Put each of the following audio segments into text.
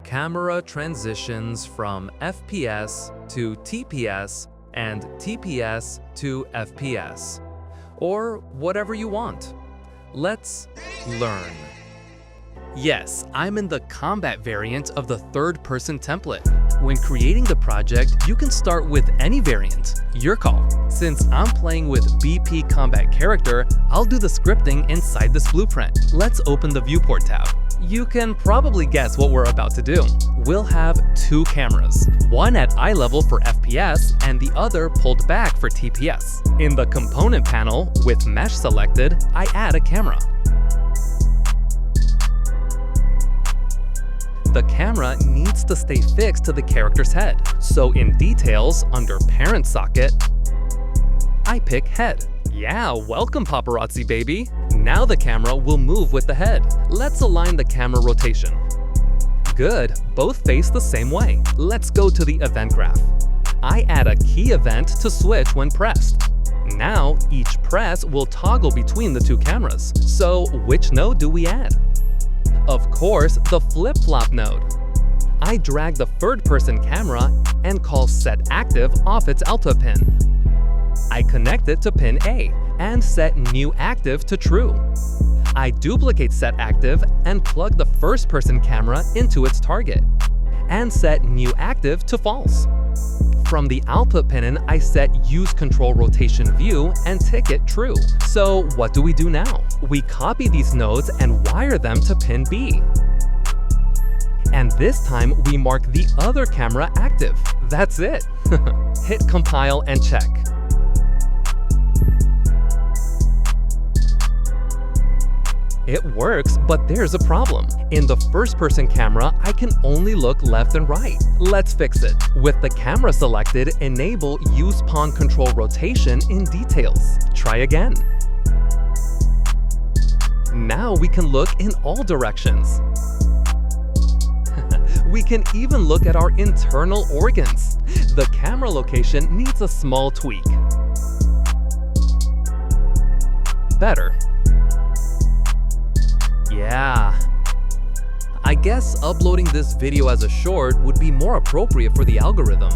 camera transitions from FPS to TPS and TPS to FPS, or whatever you want. Let's learn. Yes, I'm in the combat variant of the third-person template. When creating the project, you can start with any variant, your call. Since I'm playing with BP Combat Character, I'll do the scripting inside this blueprint. Let's open the Viewport tab. You can probably guess what we're about to do. We'll have two cameras, one at eye level for FPS and the other pulled back for TPS. In the component panel, with mesh selected, I add a camera. The camera needs to stay fixed to the character's head, so in Details, under Parent Socket, I pick Head. Yeah, welcome paparazzi baby! Now the camera will move with the head. Let's align the camera rotation. Good, both face the same way. Let's go to the event graph. I add a key event to switch when pressed. Now, each press will toggle between the two cameras. So, which node do we add? Of course, the FlipFlop node. I drag the third-person camera and call Set Active off its alpha pin. I connect it to pin A and set New Active to True. I duplicate Set Active and plug the first-person camera into its target and set New Active to False. From the output pin, I set Use Controller Rotation View and tick it True. So what do we do now? We copy these nodes and wire them to pin B. And this time we mark the other camera active. That's it. Hit compile and check. It works, but there's a problem. In the first-person camera, I can only look left and right. Let's fix it. With the camera selected, enable Use Pawn Control Rotation in Details. Try again. Now we can look in all directions. We can even look at our internal organs. The camera location needs a small tweak. Better. Yeah. I guess uploading this video as a short would be more appropriate for the algorithm.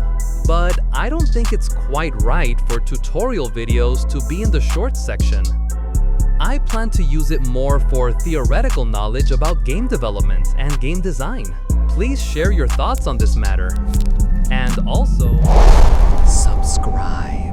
But I don't think it's quite right for tutorial videos to be in the shorts section. I plan to use it more for theoretical knowledge about game development and game design. Please share your thoughts on this matter. And also, subscribe.